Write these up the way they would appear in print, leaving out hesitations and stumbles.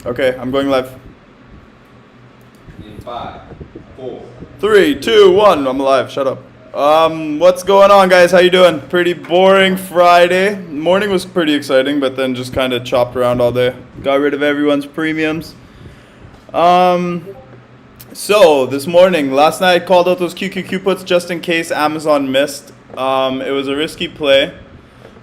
Okay, I'm going live. In 5, 4. 3, 2, 1. I'm live. Shut up. What's going on, guys? How you doing? Pretty boring Friday. Morning was pretty exciting, but then just kind of chopped around all day. Got rid of everyone's premiums. So this morning, last night I called out those QQQ puts just in case Amazon missed. It was a risky play,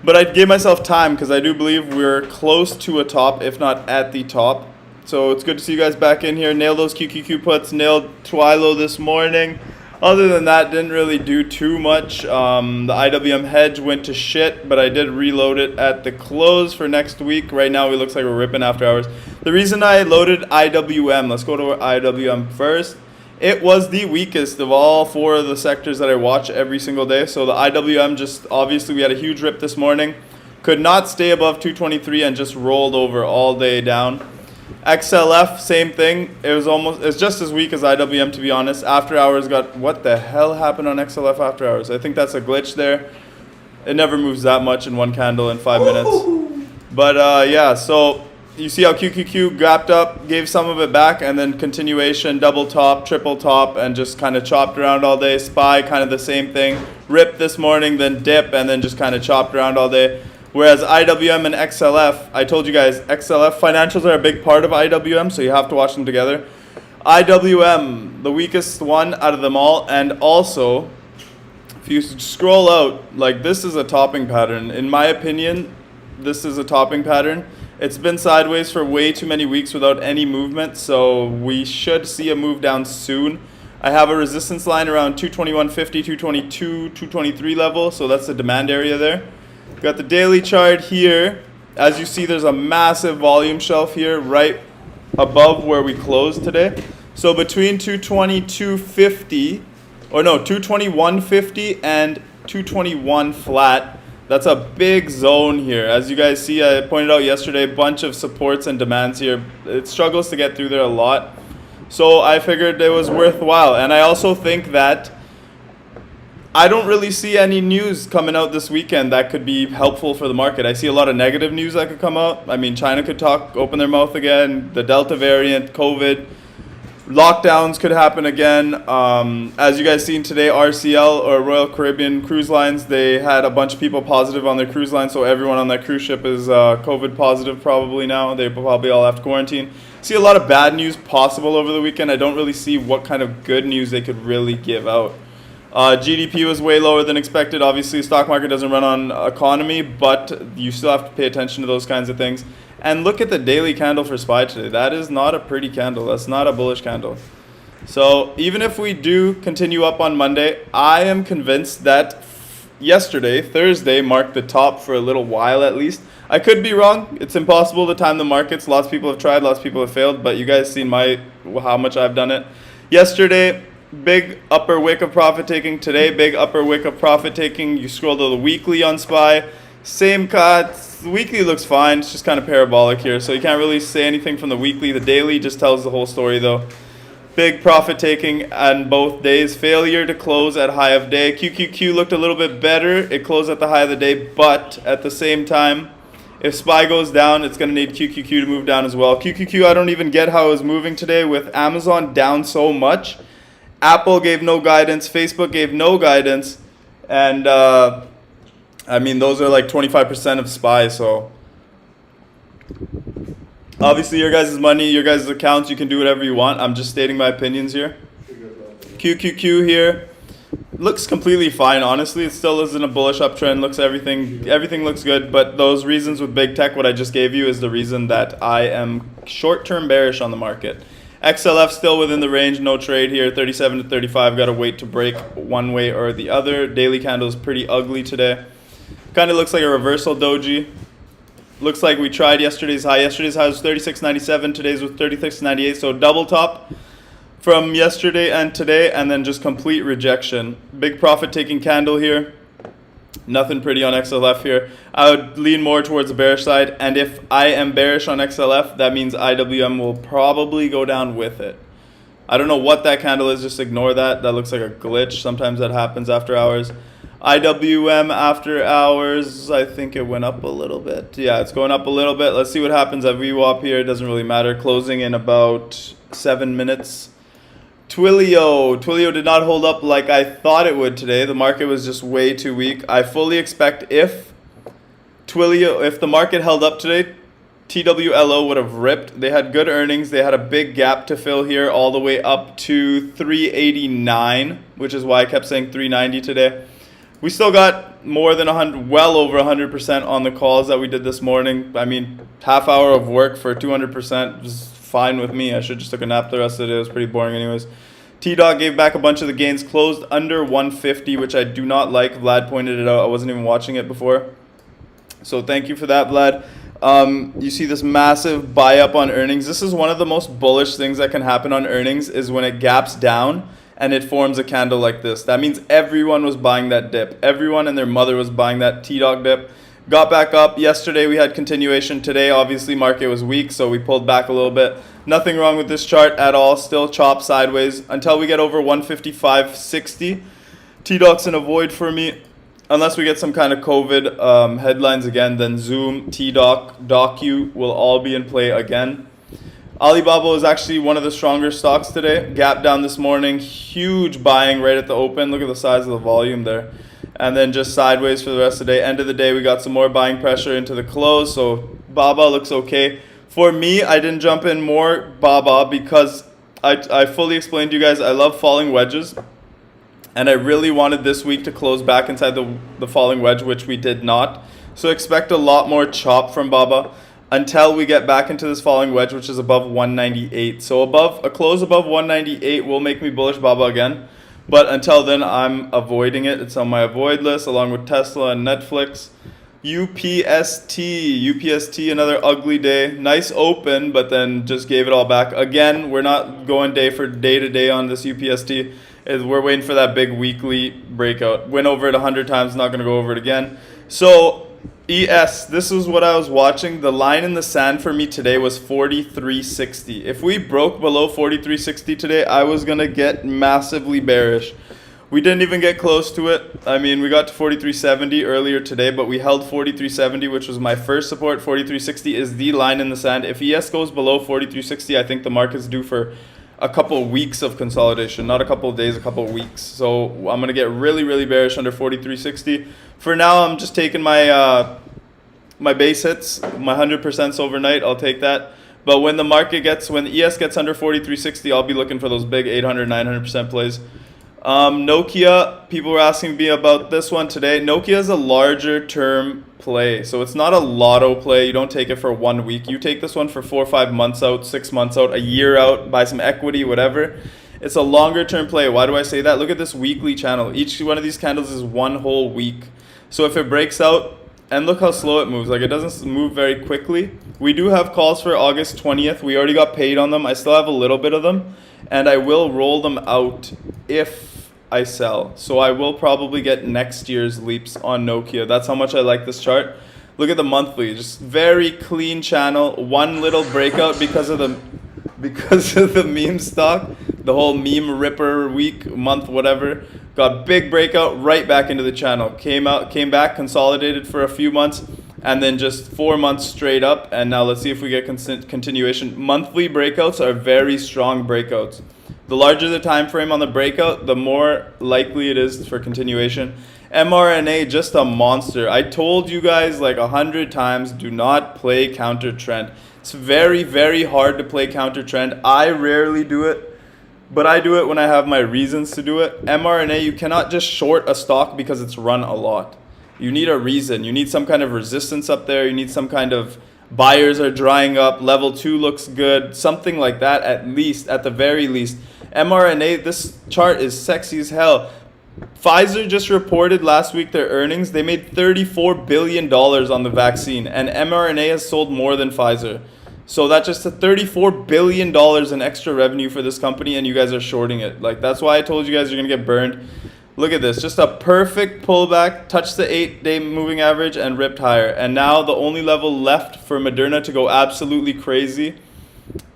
but I gave myself time because I do believe we're close to a top, if not at the top. So it's good to see you guys back in here. Nailed those QQQ puts, nailed Twilo this morning. Other than that, didn't really do too much. The IWM hedge went to shit, but I did reload it at the close for next week. Right now, it looks like we're ripping after hours. The reason I loaded IWM, let's go to IWM first. It was the weakest of all four of the sectors that I watch every single day. So the IWM just, obviously, we had a huge rip this morning. Could not stay above 223 and just rolled over all day down. XLF, same thing. It's just as weak as IWM, to be honest. After hours got, what the hell happened on XLF after hours? I think that's a glitch there. It never moves that much in one candle in 5 minutes. But yeah, so you see how QQQ gapped up, gave some of it back, and then continuation, double top, triple top, and just kind of chopped around all day. SPY, kind of the same thing. Ripped this morning, then dip, and then just kind of chopped around all day. Whereas IWM and XLF, I told you guys, XLF financials are a big part of IWM, so you have to watch them together. IWM, the weakest one out of them all, and also, if you scroll out, like this is a topping pattern. In my opinion, this is a topping pattern. It's been sideways for way too many weeks without any movement, so we should see a move down soon. I have a resistance line around 221.50, 222, 223 level, so that's the demand area there. Got the daily chart here. As you see, there's a massive volume shelf here right above where we closed today. So between 222.50, or no, 221.50 and 221 flat, that's a big zone here. As you guys see, I pointed out yesterday, a bunch of supports and demands here. It struggles to get through there a lot. So I figured it was worthwhile. And I also think that I don't really see any news coming out this weekend that could be helpful for the market. I see a lot of negative news that could come out. I mean, China could open their mouth again, the Delta variant, COVID, lockdowns could happen again. As you guys seen today, RCL, or Royal Caribbean Cruise Lines, they had a bunch of people positive on their cruise line, so everyone on that cruise ship is COVID positive probably now. They probably all have to quarantine. See a lot of bad news possible over the weekend. I don't really see what kind of good news they could really give out. GDP was way lower than expected. Obviously, the stock market doesn't run on economy, but you still have to pay attention to those kinds of things. And look at the daily candle for SPY today. That is not a pretty candle. That's not a bullish candle. So even if we do continue up on Monday, I am convinced that yesterday, Thursday, marked the top for a little while at least. I could be wrong. It's impossible to time the markets. Lots of people have tried. Lots of people have failed. But you guys seen how much I've done it. Yesterday, big upper wick of profit taking. Today, big upper wick of profit taking. You scroll to the weekly on SPY, same cuts. The weekly looks fine. It's just kind of parabolic here, so you can't really say anything from the weekly. The daily just tells the whole story though. Big profit taking on both days. Failure to close at high of day. QQQ looked a little bit better. It closed at the high of the day, but at the same time, if SPY goes down, it's going to need QQQ to move down as well. QQQ, I don't even get how it was moving today with Amazon down so much. Apple gave no guidance, Facebook gave no guidance, and I mean, those are like 25% of SPY, so obviously your guys' money, your guys' accounts, you can do whatever you want. I'm just stating my opinions here. QQQ here looks completely fine, honestly. It still isn't a bullish uptrend. Everything looks good, but those reasons with big tech, what I just gave you, is the reason that I am short-term bearish on the market. XLF still within the range, no trade here, 37 to 35, got to wait to break one way or the other. Daily candle is pretty ugly today. Kind of looks like a reversal doji. Looks like we tried yesterday's high. Yesterday's high was 36.97, today's was 36.98, so double top from yesterday and today, and then just complete rejection. Big profit-taking candle here. Nothing pretty on XLF here. I would lean more towards the bearish side, and if I am bearish on XLF, that means IWM will probably go down with it. I don't know what that candle is, just ignore that. That looks like a glitch. Sometimes that happens after hours. IWM after hours, I think it went up a little bit. Yeah, it's going up a little bit. Let's see what happens at VWAP here. It doesn't really matter. Closing in about 7 minutes. Twilio did not hold up like I thought it would today. The market was just way too weak. I fully expect if the market held up today, TWLO would have ripped. They had good earnings. They had a big gap to fill here all the way up to 389, which is why I kept saying 390 today. We still got more than 100, well over 100% on the calls that we did this morning. I mean, half hour of work for 200% was fine with me. I should just took a nap the rest of the day. It was pretty boring anyways. T-Dog gave back a bunch of the gains, closed under 150, which I do not like. Vlad pointed it out. I wasn't even watching it before. So thank you for that, Vlad. You see this massive buy up on earnings. This is one of the most bullish things that can happen on earnings is when it gaps down and it forms a candle like this. That means everyone was buying that dip. Everyone and their mother was buying that T-Dog dip. Got back up. Yesterday we had continuation. Today, obviously, market was weak, so we pulled back a little bit. Nothing wrong with this chart at all. Still chop sideways until we get over 155.60. T-Doc's an avoid for me. Unless we get some kind of COVID headlines again, then Zoom, T-Doc, Docu will all be in play again. Alibaba is actually one of the stronger stocks today. Gap down this morning. Huge buying right at the open. Look at the size of the volume there. And then just sideways for the rest of the day. End of the day, we got some more buying pressure into the close. So Baba looks okay. For me, I didn't jump in more Baba because I fully explained to you guys I love falling wedges. And I really wanted this week to close back inside the falling wedge, which we did not. So expect a lot more chop from Baba until we get back into this falling wedge, which is above 198. So a close above 198 will make me bullish Baba again. But until then, I'm avoiding it. It's on my avoid list along with Tesla and Netflix. UPST, another ugly day. Nice open, but then just gave it all back. Again, we're not going day to day on this UPST. We're waiting for that big weekly breakout. Went over it 100 times, not going to go over it again. So ES, this is what I was watching. The line in the sand for me today was 43.60. If we broke below 43.60 today, I was going to get massively bearish. We didn't even get close to it. I mean, we got to 43.70 earlier today, but we held 43.70, which was my first support. 43.60 is the line in the sand. If ES goes below 43.60, I think the market's due for a couple weeks of consolidation, not a couple of days, a couple of weeks. So I'm going to get really, really bearish under 43.60. For now, I'm just taking my my base hits, my 100% overnight. I'll take that. But when the ES gets under 43.60, I'll be looking for those big 800, 900% plays. Nokia, people were asking me about this one today. Nokia is a larger term play. So it's not a lotto play. You don't take it for 1 week. You take this one for 4 or 5 months out, 6 months out, a year out, buy some equity, whatever. It's a longer term play. Why do I say that? Look at this weekly channel. Each one of these candles is one whole week. So if it breaks out, and look how slow it moves. Like, it doesn't move very quickly. We do have calls for August 20th. We already got paid on them. I still have a little bit of them. And I will roll them out if I sell. So I will probably get next year's leaps on Nokia. That's how much I like this chart. Look at the monthly. Just very clean channel. One little breakout because of the meme stock. The whole meme ripper week, month, whatever. Got big breakout right back into the channel. Came back, consolidated for a few months, and then just 4 months straight up. And now let's see if we get continuation. Monthly breakouts are very strong breakouts. The larger the time frame on the breakout, the more likely it is for continuation. MRNA, just a monster. I told you guys like 100 times, do not play counter trend. It's very, very hard to play counter trend. I rarely do it, but I do it when I have my reasons to do it. MRNA, you cannot just short a stock because it's run a lot. You need a reason. You need some kind of resistance up there. You need some kind of buyers are drying up. Level 2 looks good. Something like that at least, at the very least. MRNA, this chart is sexy as hell. Pfizer just reported last week their earnings. They made $34 billion on the vaccine, and mRNA has sold more than Pfizer. So that's just a $34 billion in extra revenue for this company, and you guys are shorting it. Like, that's why I told you guys you're going to get burned. Look at this. Just a perfect pullback, touched the 8-day moving average, and ripped higher. And now the only level left for Moderna to go absolutely crazy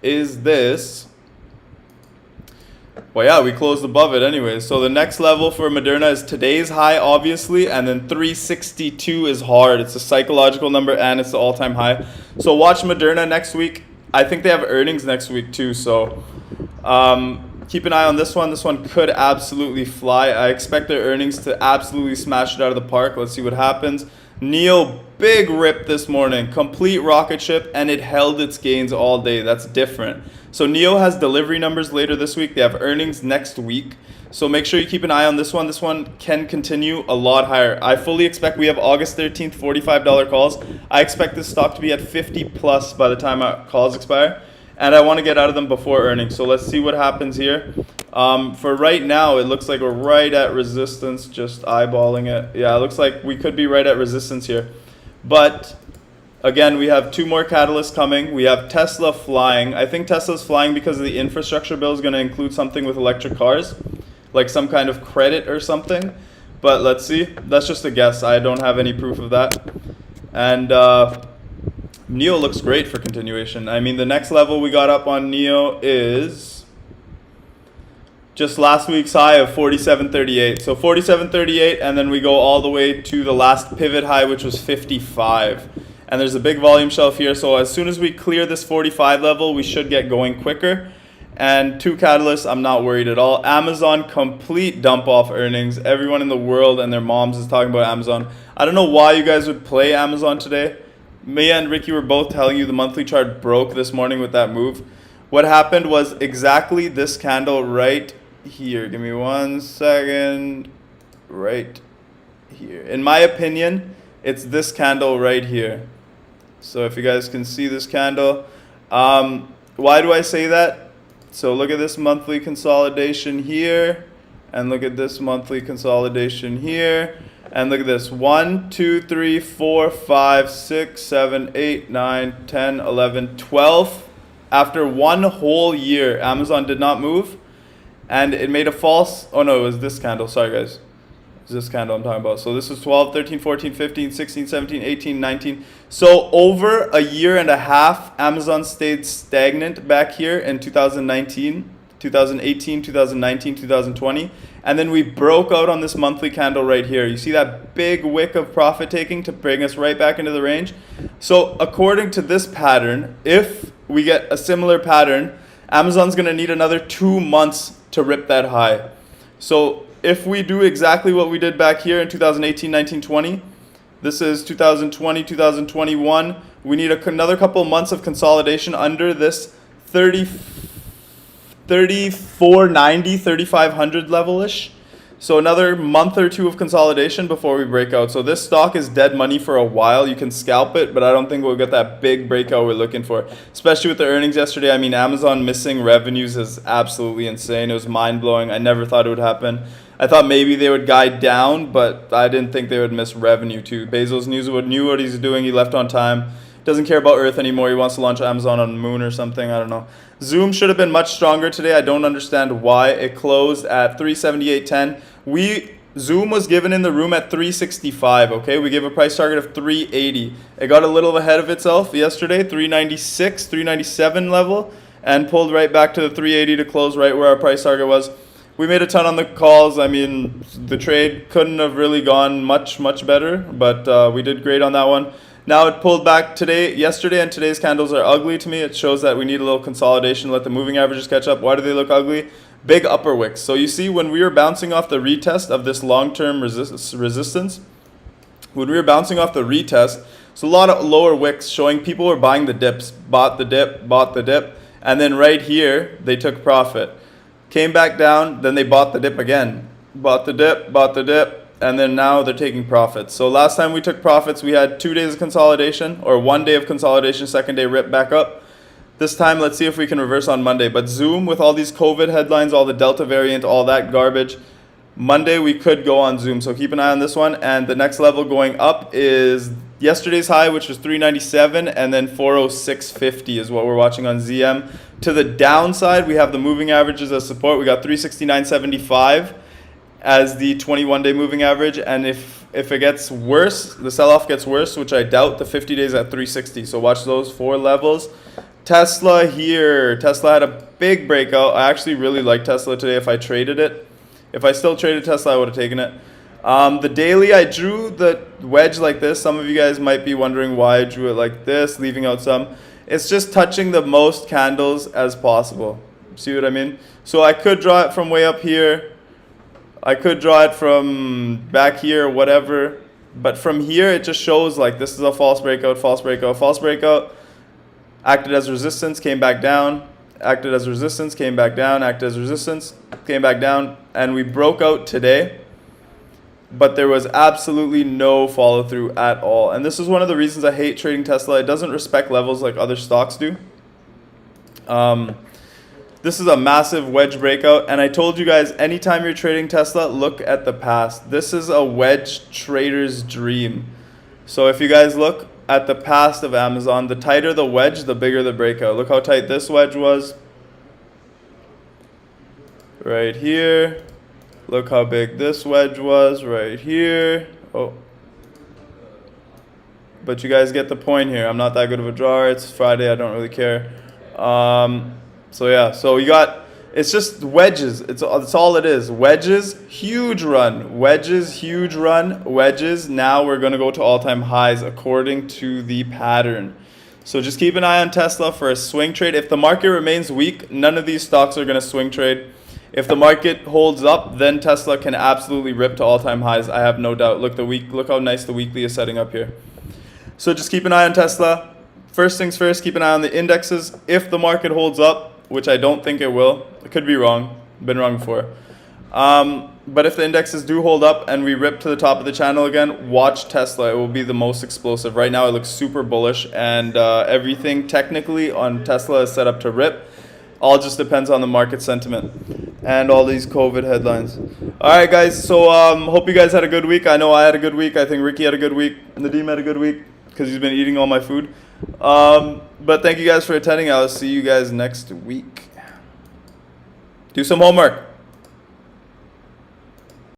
is this. Well, yeah, we closed above it anyway. So the next level for Moderna is today's high, obviously, and then 362 is hard. It's a psychological number and it's the all-time high. So watch Moderna next week. I think they have earnings next week too. So keep an eye on this one. This one could absolutely fly. I expect their earnings to absolutely smash it out of the park. Let's see what happens. NEO, big rip this morning, complete rocket ship, and it held its gains all day. That's different. So NEO has delivery numbers later this week. They have earnings next week. So make sure you keep an eye on this one. This one can continue a lot higher. I fully expect we have August 13th, $45 calls. I expect this stock to be at 50 plus by the time our calls expire. And I want to get out of them before earnings. So let's see what happens here. For right now, it looks like we're right at resistance, just eyeballing it. Yeah, it looks like we could be right at resistance here. But again, we have two more catalysts coming. We have Tesla flying. I think Tesla's flying because of the infrastructure bill is going to include something with electric cars, like some kind of credit or something. But let's see. That's just a guess. I don't have any proof of that. And NEO looks great for continuation. I mean, the next level we got up on NEO is just last week's high of 47.38. So 47.38, and then we go all the way to the last pivot high, which was 55. And there's a big volume shelf here. So as soon as we clear this 45 level, we should get going quicker. And two catalysts, I'm not worried at all. Amazon, complete dump off earnings. Everyone in the world and their moms is talking about Amazon. I don't know why you guys would play Amazon today. Me and Ricky were both telling you the monthly chart broke this morning with that move. What happened was exactly this candle right here. Give me 1 second. Right here. In my opinion, it's this candle right here. So if you guys can see this candle. Why do I say that? So look at this monthly consolidation here. And look at this monthly consolidation here. And look at this, 1, 2, 3, 4, 5, 6, 7, 8, 9, 10, 11, 12. After one whole year, Amazon did not move. And it made a false, oh no, it was this candle, sorry guys. It's this candle I'm talking about. So this was 12, 13, 14, 15, 16, 17, 18, 19. So over a year and a half, Amazon stayed stagnant back here in 2019, 2018, 2019, 2020. And then we broke out on this monthly candle right here. You see that big wick of profit taking to bring us right back into the range? So according to this pattern, if we get a similar pattern, Amazon's going to need another 2 months to rip that high. So if we do exactly what we did back here in 2018, 19, 20, this is 2020, 2021, we need another couple months of consolidation under this 3490, 3500 level-ish. So another month or two of consolidation before we break out. So this stock is dead money for a while. You can scalp it, but I don't think we'll get that big breakout we're looking for, especially with the earnings yesterday. I mean, Amazon missing revenues is absolutely insane. It was mind-blowing. I never thought it would happen. I thought maybe they would guide down, but I didn't think they would miss revenue too. Bezos knew what he's doing. He left on time. Doesn't care about Earth anymore. He wants to launch Amazon on the moon or something. I don't know. Zoom should have been much stronger today. I don't understand why. It closed at 378.10. Zoom was given in the room at 365. Okay, we gave a price target of 380. It got a little ahead of itself yesterday, 396, 397 level, and pulled right back to the 380 to close right where our price target was. We made a ton on the calls. I mean, the trade couldn't have really gone much better, but we did great on that one. Now it pulled back yesterday, and today's candles are ugly to me. It shows that we need a little consolidation, let the moving averages catch up. Why do they look ugly? Big upper wicks. So you see, when we were bouncing off the retest of this long-term resistance, when we were bouncing off the retest, so a lot of lower wicks showing people were buying the dips, bought the dip, and then right here, they took profit. Came back down, then they bought the dip again. Bought the dip, and then now they're taking profits. So last time we took profits, we had 2 days of consolidation, or 1 day of consolidation, second day rip back up. This time, let's see if we can reverse on Monday. But Zoom, with all these COVID headlines, all the Delta variant, all that garbage, Monday we could go on Zoom. So keep an eye on this one. And the next level going up is yesterday's high, which was 397, and then 406.50 is what we're watching on ZM. To the downside, we have the moving averages as support. We got 369.75 as the 21-day moving average. And if it gets worse, the sell-off gets worse, which I doubt, the 50 days at 360. So watch those 4 levels. Tesla here. Tesla had a big breakout. I actually really like Tesla today. If I traded it, if I still traded Tesla, I would have taken it. The daily, I drew the wedge like this. Some of you guys might be wondering why I drew it like this, leaving out some. It's just touching the most candles as possible. See what I mean? So I could draw it from way up here. I could draw it from back here, whatever. But from here, it just shows like this is a false breakout, false breakout, false breakout. Acted as resistance, came back down. Acted as resistance, came back down. Acted as resistance, came back down. And we broke out today. But there was absolutely no follow through at all. And this is one of the reasons I hate trading Tesla. It doesn't respect levels like other stocks do. This is a massive wedge breakout. And I told you guys, anytime you're trading Tesla, look at the past. This is a wedge trader's dream. So if you guys look at the past of Amazon, the tighter the wedge, the bigger the breakout. Look how tight this wedge was. Right here. Look how big this wedge was right here. Oh. But you guys get the point here. I'm not that good of a drawer. It's Friday. I don't really care. So yeah. So you got, it's just wedges. It's all it is. Wedges, huge run. Wedges, huge run. Wedges. Now we're going to go to all-time highs according to the pattern. So just keep an eye on Tesla for a swing trade. If the market remains weak, none of these stocks are going to swing trade. If the market holds up, then Tesla can absolutely rip to all-time highs. I have no doubt. Look how nice the weekly is setting up here. So just keep an eye on Tesla. First things first, keep an eye on the indexes. If the market holds up, which I don't think it will, I could be wrong. Been wrong before. But if the indexes do hold up and we rip to the top of the channel again, watch Tesla. It will be the most explosive. Right now, it looks super bullish, and everything technically on Tesla is set up to rip. All just depends on the market sentiment and all these COVID headlines. All right, guys. So hope you guys had a good week. I know I had a good week. I think Ricky had a good week. Nadeem had a good week because he's been eating all my food. But thank you guys for attending. I'll see you guys next week. Do some homework.